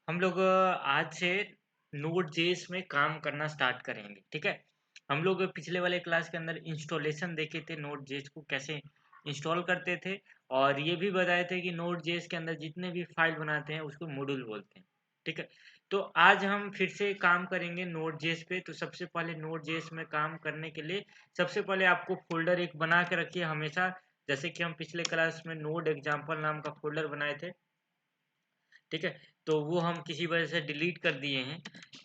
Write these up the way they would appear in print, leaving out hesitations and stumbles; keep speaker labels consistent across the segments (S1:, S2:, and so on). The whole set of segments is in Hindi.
S1: हम लोग आज से नोड जेएस में काम करना स्टार्ट करेंगे। ठीक है। हम लोग पिछले वाले क्लास के अंदर इंस्टॉलेशन देखे थे, नोड जेएस को कैसे इंस्टॉल करते थे। और ये भी बताए थे कि नोड जेएस के अंदर जितने भी फाइल बनाते हैं उसको मॉड्यूल बोलते हैं। ठीक है। तो आज हम फिर से काम करेंगे नोड जेएस पे। तो सबसे पहले नोड जेएस में काम करने के लिए सबसे पहले आपको फोल्डर एक बना के रखिए हमेशा। जैसे कि हम पिछले क्लास में नोड एग्जाम्पल नाम का फोल्डर बनाए थे। ठीक है। तो वो हम किसी वजह से डिलीट कर दिए हैं।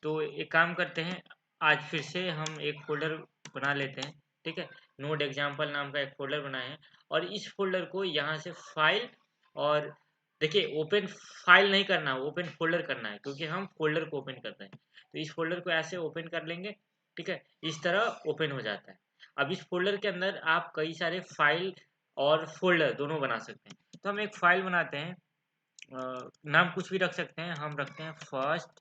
S1: तो एक काम करते हैं, आज फिर से हम एक फ़ोल्डर बना लेते हैं। ठीक है। नोड एग्जाम्पल नाम का एक फ़ोल्डर बनाए हैं और इस फ़ोल्डर को यहाँ से फाइल और देखिए ओपन फाइल नहीं करना, ओपन फ़ोल्डर करना है क्योंकि हम फ़ोल्डर को ओपन करते हैं। तो इस फ़ोल्डर को ऐसे ओपन कर लेंगे। ठीक है। इस तरह ओपन हो जाता है। अब इस फ़ोल्डर के अंदर आप कई सारे फाइल और फ़ोल्डर दोनों बना सकते हैं। तो हम एक फाइल बनाते हैं। नाम कुछ भी रख सकते हैं। हम रखते हैं first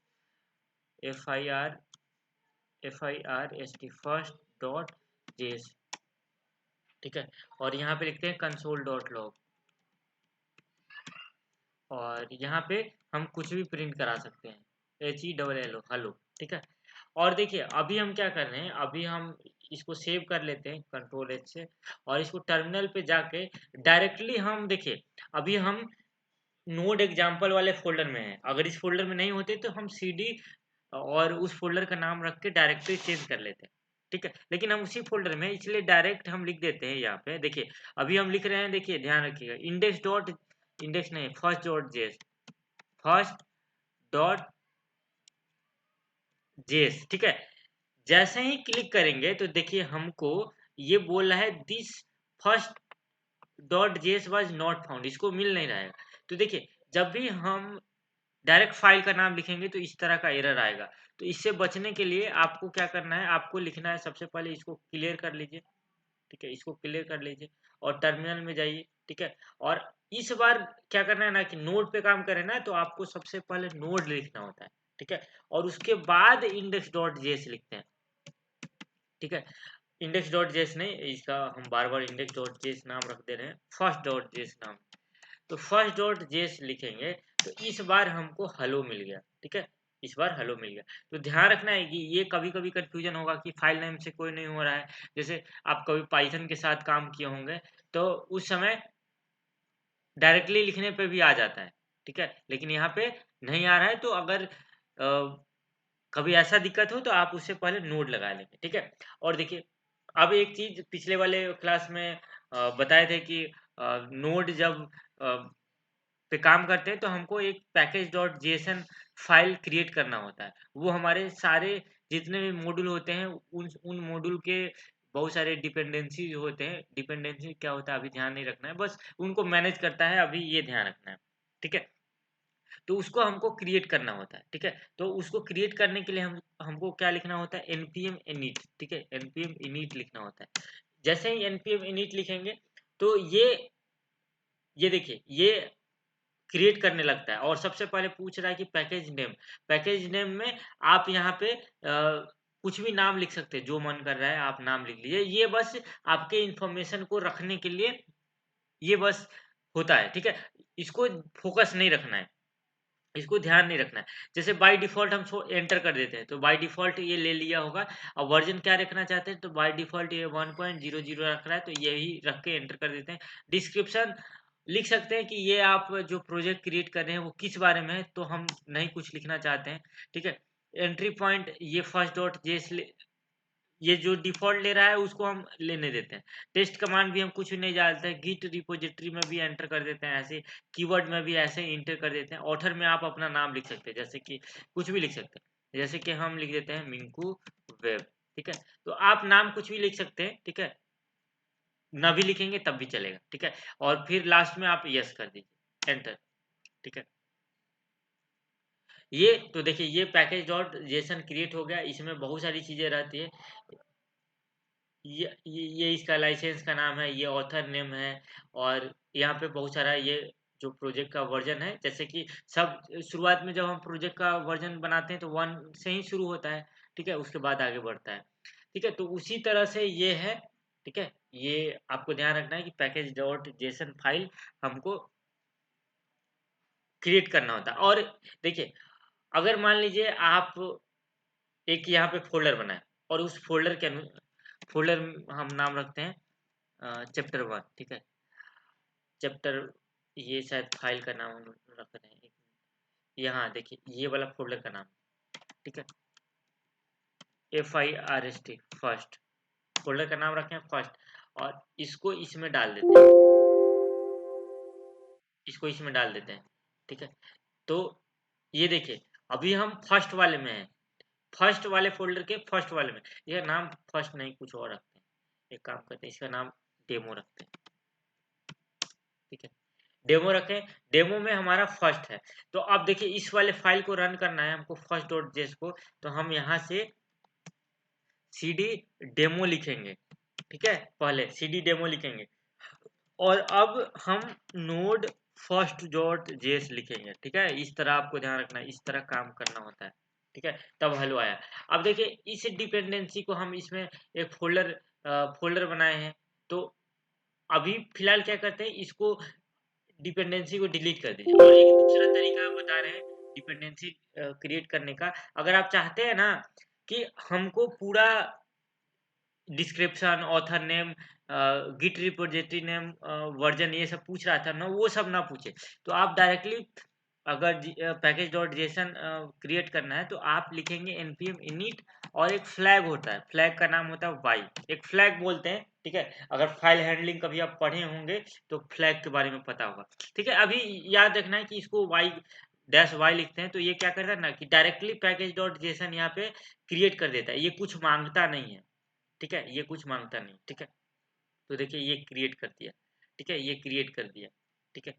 S1: FIRST first dot JS. ठीक है। और यहाँ पे लिखते हैं कंसोल डॉट लॉग और यहाँ पे हम कुछ भी प्रिंट करा सकते हैं HELLO हेलो। ठीक है। और देखिए अभी हम क्या कर रहे हैं, अभी हम इसको सेव कर लेते हैं कंट्रोल H से और इसको टर्मिनल पे जाके डायरेक्टली हम देखिए अभी हम नोड एग्जाम्पल वाले फ़ोल्डर में हैं। अगर इस फ़ोल्डर में नहीं होते तो हम सीडी और उस फ़ोल्डर का नाम रख के डायरेक्टली चेंज कर लेते हैं। ठीक है। लेकिन हम उसी फ़ोल्डर में हैं इसलिए डायरेक्ट हम लिख देते हैं यहाँ पे। देखिए अभी हम लिख रहे हैं, देखिए ध्यान रखिएगा इंडेक्स नहीं, फर्स्ट डॉट जेएस। ठीक है। जैसे ही क्लिक करेंगे तो देखिए हमको ये बोल रहा है this first dot JS was not found, इसको मिल नहीं रहा है। तो देखिए जब भी हम डायरेक्ट फाइल का नाम लिखेंगे तो इस तरह का एरर आएगा। तो इससे बचने के लिए आपको क्या करना है, आपको लिखना है सबसे पहले इसको क्लियर कर लीजिए। ठीक है। इसको क्लियर कर लीजिए और टर्मिनल में जाइए। ठीक है। और इस बार क्या करना है ना कि नोड पे काम करें ना तो आपको सबसे पहले नोड लिखना होता है। ठीक है। और उसके बाद इंडेक्स डॉट जेएस लिखते हैं। ठीक है। इंडेक्स डॉट जेएस नहीं, इसका हम बार बार इंडेक्स डॉट जेएस नाम रख दे रहे हैं, फर्स्ट डॉट जेएस नाम। तो फर्स्ट डॉट जेएस लिखेंगे तो इस बार हमको हेलो मिल गया। ठीक है। इस बार हेलो मिल गया। तो ध्यान रखना है कि ये कभी-कभी कंफ्यूजन होगा कि फाइल नेम से कोई नहीं हो रहा है। जैसे आप कभी पाइथन के साथ काम किए होंगे तो उस समय डायरेक्टली लिखने पे भी आ जाता है। ठीक है। लेकिन यहाँ पे नहीं आ रहा है तो अगर कभी ऐसा दिक्कत हो तो आप उससे पहले नोड लगा लेंगे। ठीक है। और देखिए अब एक चीज़ पिछले वाले क्लास में बताए थे कि नोड जब अ, पे काम करते हैं तो हमको एक package dot JSON file create करना होता है। वो हमारे सारे जितने भी मॉड्यूल होते हैं उन मॉड्यूल के बहुत सारे डिपेंडेंसी होते हैं। डिपेंडेंसी क्या होता है अभी ध्यान नहीं रखना है, बस उनको मैनेज करता है, अभी ये ध्यान रखना है। ठीक है। तो उसको हमको क्रिएट करना होता है। ठीक है। तो उसको क्रिएट करने के लिए हमको क्या लिखना होता है, npm init। ठीक है। npm init लिखना होता है। जैसे ही npm init लिखेंगे तो ये देखिए ये क्रिएट करने लगता है और सबसे पहले पूछ रहा है कि पैकेज नेम में आप यहाँ पे कुछ भी नाम लिख सकते हैं, जो मन कर रहा है आप नाम लिख लीजिए। ये बस आपके इंफॉर्मेशन को रखने के लिए ये बस होता है। ठीक है। इसको फोकस नहीं रखना है, इसको ध्यान नहीं रखना है। जैसे बाय डिफ़ॉल्ट हम सो एंटर कर देते हैं, तो बाय डिफ़ॉल्ट ये ले लिया होगा। अब वर्ज़न क्या रखना चाहते हैं, तो बाय डिफ़ॉल्ट ये 1.00 रख रहा है, तो यही रख के एंटर कर देते हैं। डिस्क्रिप्शन लिख सकते हैं कि ये आप जो प्रोजेक्ट क्रिएट कर रहे हैं, वो किस बारे में है, तो हम नहीं कुछ लिखना चाहते हैं। ठीक है। एंट्री पॉइंट ये फर्स्ट डॉट जेएस ये जो डिफ़ॉल्ट ले रहा है उसको हम लेने देते हैं। टेस्ट कमांड भी हम कुछ नहीं डालते हैं, गिट रिपॉज़िटरी में भी एंटर कर देते हैं ऐसे, कीवर्ड में भी ऐसे ही एंटर कर देते हैं। ऑथर में आप अपना नाम लिख सकते हैं, जैसे कि कुछ भी लिख सकते हैं। जैसे कि हम लिख देते हैं मिंकू वेब। ठीक है। तो आप नाम कुछ भी लिख सकते हैं। ठीक है। ना भी लिखेंगे तब भी चलेगा। ठीक है। और फिर लास्ट में आप यस कर दीजिए, एंटर। ठीक है। ये तो देखिए ये पैकेज डॉट जेसन क्रिएट हो गया। इसमें बहुत सारी चीज़ें रहती है। ये इसका लाइसेंस का नाम है, ये ऑथर नेम है और यहाँ पे बहुत सारा ये जो प्रोजेक्ट का वर्जन है, जैसे कि सब शुरुआत में जब हम प्रोजेक्ट का वर्जन बनाते हैं तो 1 से ही शुरू होता है। ठीक है। उसके बाद आगे बढ़ता है। ठीक है। तो उसी तरह से ये है। ठीक है। ये आपको ध्यान रखना है कि पैकेज डॉट जेसन फाइल हमको क्रिएट करना होता है। और देखिए अगर मान लीजिए आप एक यहाँ पे फ़ोल्डर बनाएँ और उस फ़ोल्डर के फ़ोल्डर हम नाम रखते हैं चैप्टर 1, ठीक है? चैप्टर ये शायद फ़ाइल का नाम हम रख रहे हैं। यहाँ देखिए ये वाला फ़ोल्डर का नाम, ठीक है? FIRST फर्स्ट फ़ोल्डर का नाम रखें फर्स्ट और इसको इसमें डाल देते हैं, इसको इसमें डाल देते हैं, ठीक है? तो ये देखिए अभी हम फर्स्ट वाले में हैं, फर्स्ट वाले फ़ोल्डर के फर्स्ट वाले में। ये नाम फर्स्ट नहीं कुछ और रखते हैं। एक काम करते हैं इसका नाम डेमो रखते हैं, ठीक है? डेमो रखें, डेमो में हमारा फर्स्ट है। तो अब देखिए इस वाले फ़ाइल को रन करना है हमको first.js को, तो हम यहाँ से सीडी डेमो लिखेंगे, ठीक है? पहले सीडी डेमो लिखेंगे और अब हम नोड first.js लिखेंगे, ठीक है? इस तरह आपको ध्यान रखना है, इस तरह काम करना होता है, ठीक है? तब हेलो आया। अब देखिए इस डिपेंडेंसी को हम इसमें एक फ़ोल्डर बनाए हैं, तो अभी फ़िलहाल क्या करते हैं इसको डिपेंडेंसी को डिलीट कर दीजिए और एक दूसरा तरीका बता रहे हैं डिपेंडेंसी क्रिएट करने का। अगर आप चाहते हैं ना कि हमको पूरा description, author name, git repository name, version ये सब पूछ रहा था ना, वो सब ना पूछे। तो आप डायरेक्टली अगर पैकेज डॉट जेसन क्रिएट करना है तो आप लिखेंगे npm init और एक फ्लैग होता है, फ्लैग का नाम होता है वाई, एक फ्लैग बोलते हैं, ठीक है? अगर फाइल हैंडलिंग कभी आप पढ़े होंगे तो फ्लैग के बारे में पता होगा, ठीक है? अभी याद रखना है कि इसको वाई डैश वाई लिखते हैं तो ये क्या करता है ना कि डायरेक्टली पैकेज डॉट जेसन यहाँ पे क्रिएट कर देता है, ये कुछ मांगता नहीं है, ठीक है? ये कुछ माँगता नहीं, ठीक है? तो देखिए ये क्रिएट कर दिया, ठीक है? ये क्रिएट कर दिया, ठीक है?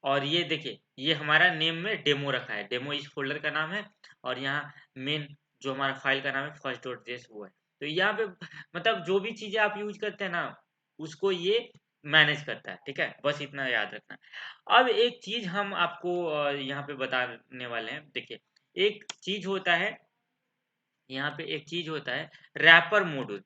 S1: और ये देखिए, ये हमारा नेम में डेमो रखा है, डेमो इस फ़ोल्डर का नाम है और यहाँ मेन जो हमारा फ़ाइल का नाम है first.js वो है। तो यहाँ पे मतलब जो भी चीज़ें आप यूज़ करते हैं ना, उसको ये मैनेज करता है, ठीक है? बस इतना याद रखना। अब एक चीज़ हम आपको यहाँ पे बताने वाले हैं, देखिए, एक चीज़ होता है, यहाँ पे एक चीज़ होता है रैपर मॉड्यूल।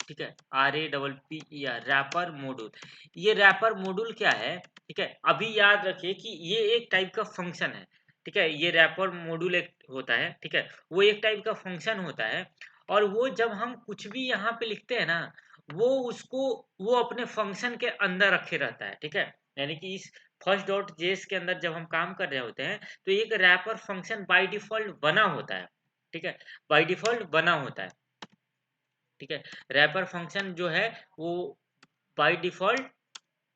S1: ठीक है, RAPPER रैपर मॉड्यूल। ये रैपर मॉड्यूल क्या है? ठीक है, अभी याद रखिए कि ये एक टाइप का फंक्शन है, ठीक है? ये रैपर मॉड्यूल एक होता है, ठीक है? वो एक टाइप का फंक्शन होता है और वो जब हम कुछ भी यहाँ पे लिखते हैं ना, वो उसको वो अपने फंक्शन के अंदर रखे रहता है, ठीक है? यानी कि इस फर्स्ट डॉट जेएस के अंदर जब हम काम कर रहे होते हैं, तो एक रैपर फंक्शन बाय डिफ़ॉल्ट बना होता है, ठीक है? बाय डिफ़ॉल्ट बना होता है। ठीक है, रैपर फंक्शन जो है वो बाय डिफ़ॉल्ट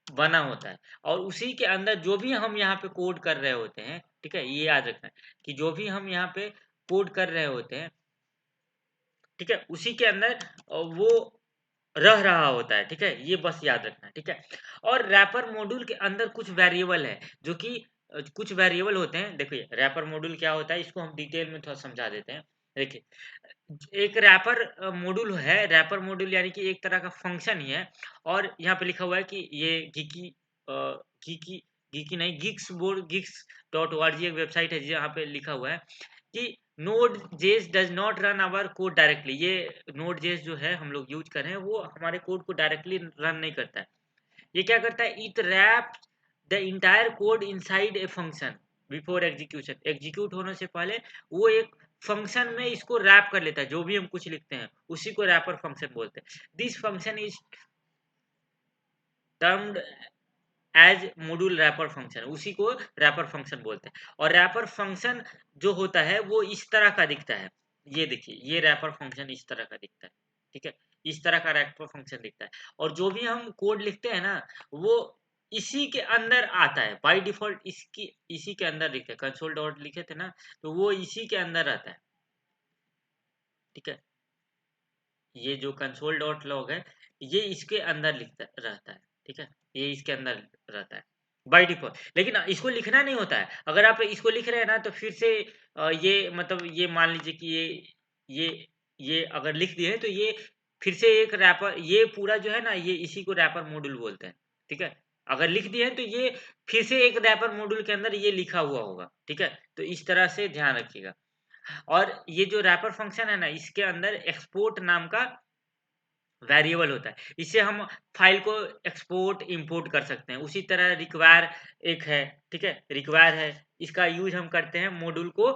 S1: बना होता है और उसी के अंदर जो भी हम यहाँ पे कोड कर रहे होते हैं, ठीक है? ये याद रखना है कि जो भी हम यहाँ पे कोड कर रहे होते हैं, ठीक है? उसी के अंदर वो रह रहा होता है, ठीक है? ये बस याद रखना है, ठीक है? और रैपर मॉड्यूल के अंदर कुछ वेरिएबल है जो कि कुछ वेरिएबल होते हैं, देखिए रैपर मॉड्यूल क्या होता है इसको हम डिटेल में थोड़ा समझा देते हैं। देखिए, एक रैपर मॉड्यूल है, रैपर मॉड्यूल यानी कि एक तरह का फंक्शन ही है और यहाँ पे लिखा हुआ है कि ये अ, गीकी गीकी नहीं गिक्स डॉट ओआरजी एक वेबसाइट है जहाँ पे लिखा हुआ है कि node JS does not run our code directly. ये नोड जेएस जो है हम लोग यूज कर रहे हैं वो हमारे कोड को डायरेक्टली रन नहीं करता है। ये क्या करता है, it wraps the entire code inside a function before execution. Execute होने से पहले वो एक फंक्शन में इसको रैप कर लेता है, जो भी हम कुछ लिखते हैं उसी को रैपर फंक्शन बोलते हैं। This function is termed as module wrapper function, उसी को रैपर फंक्शन बोलते हैं। और रैपर फंक्शन जो होता है वो इस तरह का दिखता है, ये देखिए ये रैपर फंक्शन इस तरह का दिखता है, ठीक है? इस तरह का रैपर फंक्शन दिखता है और जो भी हम कोड लिखते हैं ना वो इसी के अंदर आता है बाय डिफॉल्ट, इसकी इसी के अंदर लिखते हैं। कंसोल डॉट लिखे थे ना तो वो इसी के अंदर रहता है, ठीक है? ये जो कंसोल डॉट लॉग है ये इसके अंदर लिखता रहता है, ठीक है? ये इसके अंदर रहता है बाय डिफॉल्ट, लेकिन इसको लिखना नहीं होता है। अगर आप इसको लिख रहे हैं ना तो फिर से ये मतलब ये मान लीजिए कि ये ये अगर लिख दिए तो ये फिर से एक रैपर, ये पूरा जो है ना ये इसी को रैपर मॉड्यूल बोलते हैं, ठीक है? अगर लिख दिए तो ये फिर से एक रैपर मॉड्यूल के अंदर ये लिखा हुआ होगा, ठीक है? तो इस तरह से ध्यान रखिएगा। और ये जो रैपर फंक्शन है ना इसके अंदर एक्सपोर्ट नाम का वेरिएबल होता है। इससे हम फाइल को एक्सपोर्ट इंपोर्ट कर सकते हैं। उसी तरह रिक्वायर एक है, ठीक है? रिक्वायर है, इसका यूज़ हम करते हैं मॉड्यूल को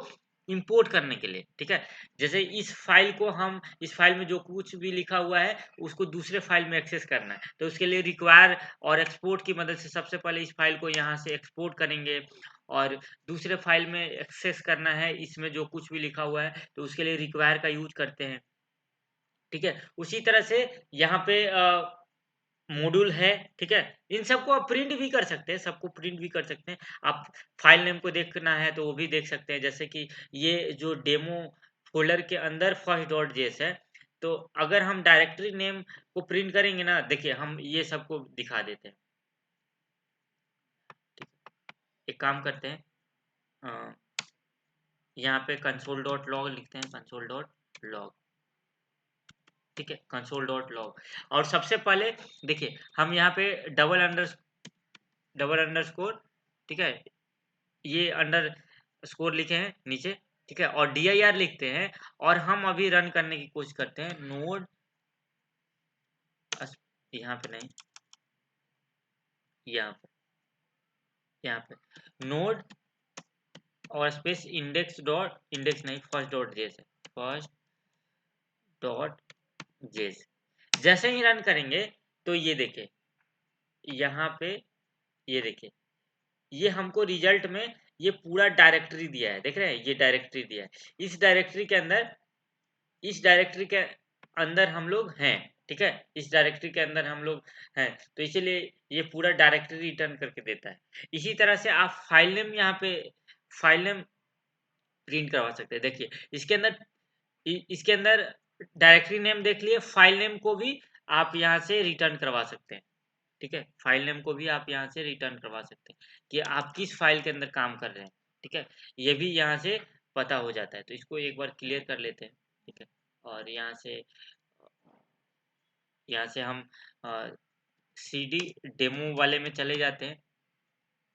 S1: इंपोर्ट करने के लिए, ठीक है? जैसे इस फाइल में जो कुछ भी लिखा हुआ है, उसको दूसरे फाइल में एक्सेस करना है, तो उसके लिए रिक्वायर और एक्सपोर्ट की मदद से सबसे पहले इस फाइल को यहाँ से एक्सपोर्ट करेंगे और दूसरे फाइल में एक्सेस करना है, इसमें जो कुछ भी लिखा हुआ है, तो उसके लिए रिक्वायर का यूज़ करते हैं। ठीक है? उसी तरह से यहाँ पे मॉड्यूल है, ठीक है? इन सबको आप प्रिंट भी कर सकते हैं, सबको प्रिंट भी कर सकते हैं। आप फाइल नेम को देखना है तो वो भी देख सकते हैं, जैसे कि ये जो डेमो फ़ोल्डर के अंदर first.js है, तो अगर हम डायरेक्टरी नेम को प्रिंट करेंगे ना, देखिए हम ये सबको दिखा देते हैं। एक काम करते हैं अ, यहाँ पे console.log लिखते हैं console.log, ठीक है? console.log और सबसे पहले देखिए हम यहाँ पे डबल अंडरस्कोर, ठीक है? ये अंडरस्कोर लिखे हैं नीचे, ठीक है? और dir लिखते हैं और हम अभी रन करने की कोशिश करते हैं नोड यहाँ पे नहीं, यहाँ पे, यहाँ पे नोड और स्पेस इंडेक्स नहीं, फर्स्ट डॉट जेस है, फर्स्ट डॉट जेस। जैसे ही रन करेंगे तो ये देखिए यहाँ पे, ये देखिए ये हमको रिजल्ट में ये पूरा डायरेक्टरी दिया है, देख रहे हैं? ये डायरेक्टरी दिया है। इस डायरेक्टरी के अंदर हम लोग हैं, ठीक है? इस डायरेक्टरी के अंदर हम लोग हैं, तो इसीलिए ये पूरा डायरेक्टरी रिटर्न करके देता है। इसी तरह से आप फाइल नेम प्रिंट करवा सकते हैं। देखिए इसके अंदर डायरेक्टरी नेम देख लिए, फाइल नेम को भी आप यहाँ से रिटर्न करवा सकते हैं, ठीक है? फाइल नेम को भी आप यहाँ से रिटर्न करवा सकते हैं कि आप किस फाइल के अंदर काम कर रहे हैं, ठीक है? ये भी यहाँ से पता हो जाता है। तो इसको एक बार क्लियर कर लेते हैं, ठीक है? और यहाँ से हम सीडी डेमो वाले में चले जाते हैं,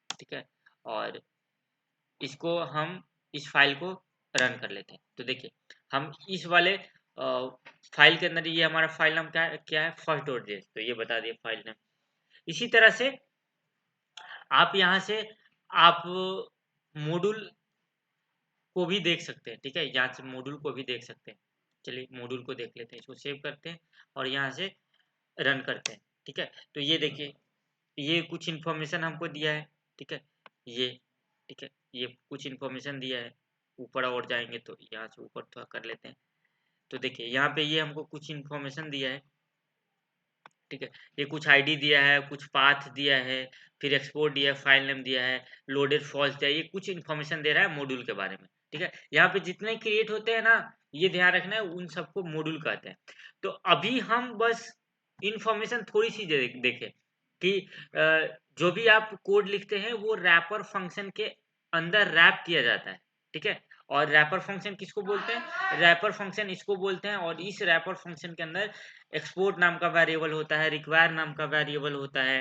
S1: ठीक है? और इसको हम इस फाइल को रन कर लेते हैं। तो देखिए हम इस वाले फाइल के अंदर, ये हमारा फाइल नाम क्या है first.js, तो ये बता दिए फाइल नेम। इसी तरह से आप यहाँ से आप मॉड्यूल को भी देख सकते हैं, ठीक है? यहाँ से मॉड्यूल को भी देख सकते हैं। चलिए मॉड्यूल को देख लेते हैं, इसको सेव करते हैं और यहाँ से रन करते हैं, ठीक है? तो ये देखिए ये कुछ इन्फॉर्मेशन हमको दिया है, ठीक है? ये, ठीक है? ये कुछ इन्फॉर्मेशन दिया है। ऊपर और जाएँगे तो यहाँ से ऊपर थोड़ा कर लेते हैं। तो देखिए यहाँ पे ये हमको कुछ इन्फॉर्मेशन दिया है, ठीक है? ये कुछ आईडी दिया है, कुछ पाथ दिया है, फिर एक्सपोर्ट दिया है, फाइल नेम दिया है, लोडेड फॉल्स दिया है, ये कुछ इन्फॉर्मेशन दे रहा है मॉड्यूल के बारे में, ठीक है? यहाँ पे जितने क्रिएट होते हैं ना, ये ध्यान रखना है उन सबको मॉड्यूल कहते हैं। तो अभी हम बस इन्फॉर्मेशन थोड़ी-सी देखें कि जो भी आप कोड लिखते हैं वो रैपर फंक्शन के अंदर रैप किया जाता है, ठीक है? और रैपर फंक्शन किसको बोलते हैं? रैपर फंक्शन इसको बोलते हैं और इस रैपर फंक्शन के अंदर एक्सपोर्ट नाम का वेरिएबल होता है, रिक्वायर नाम का वेरिएबल होता है,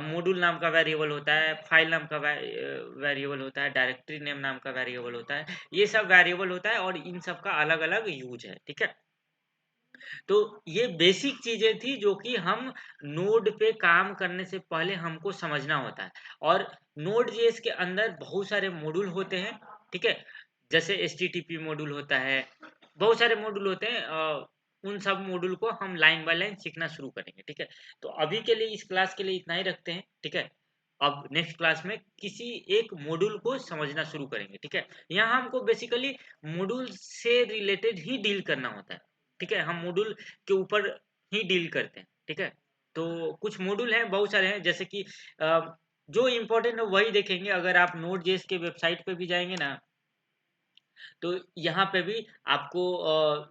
S1: मॉड्यूल नाम का वेरिएबल होता है, फाइल नाम का वेरिएबल होता है, डायरेक्टरी नेम नाम का वेरिएबल होता है। ये सब वेरिएबल होता है और इन सब का अलग-अलग यूज़ है, ठीक है? तो ये बेसिक चीज़ें थी जो कि हम नोड पे काम करने से पहले हमको समझना होता है और नोड जेएस के अंदर बहुत सारे मॉड्यूल होते हैं, ठीक है? जैसे एचटीटीपी मॉड्यूल होता है, बहुत सारे मॉड्यूल होते हैं, उन सब मॉड्यूल को हम लाइन बाय लाइन सीखना शुरू करेंगे, ठीक है? तो अभी के लिए इस क्लास के लिए इतना ही रखते हैं, ठीक है? अब नेक्स्ट क्लास में किसी एक मॉड्यूल को समझना शुरू करेंगे, ठीक है? यहाँ हमको बेसिकली मॉड्यूल से रिलेटेड ही डील करना होता है, ठीक है? हम मॉड्यूल के ऊपर ही डील करते हैं, ठीक है? तो कुछ मॉड्यूल हैं, बहुत सारे हैं, जैसे कि जो इम्पोर्टेंट है वही देखेंगे। अगर आप नोड जेएस के वेबसाइट पे भी जाएँगे ना, तो यहाँ पे भी आपको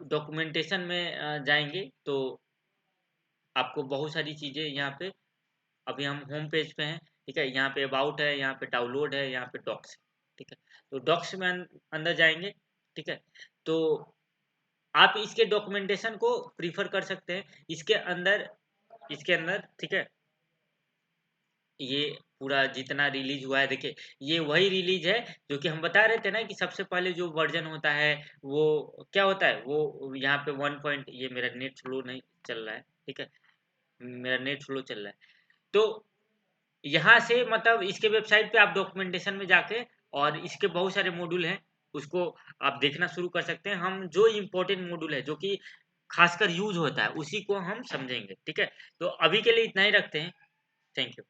S1: डॉक्यूमेंटेशन में जाएँगे तो आपको बहुत सारी चीज़ें यहाँ पे, अभी हम होम पेज पे हैं, ठीक है? यहाँ पे अबाउट है, यहाँ पे डाउनलोड है, यहाँ पे डॉक्स है, ठीक है? तो डॉक्स में अंदर जाएँगे, ठीक है? तो आप इसके डॉक्यूमेंटेशन को प्रेफ़र कर सकते हैं। इसके अंदर ठीक है? ये पूरा जितना रिलीज हुआ है, देखिए ये वही रिलीज है जो कि हम बता रहे थे ना कि सबसे पहले जो वर्जन होता है वो क्या होता है, वो यहाँ पे 1 पॉइंट, ये मेरा नेट स्लो नहीं चल रहा है, ठीक है, मेरा नेट स्लो चल रहा है। तो यहाँ से मतलब इसके वेबसाइट पे आप डॉक्यूमेंटेशन में जाके और इसके बहुत सारे मॉड्यूल हैं, उसको आप देखना शुरू कर सकते हैं। हम जो इम्पोर्टेंट मॉड्यूल है जो कि खासकर यूज होता है उसी को हम समझेंगे, ठीक है। तो अभी के लिए इतना ही रखते हैं। Thank you.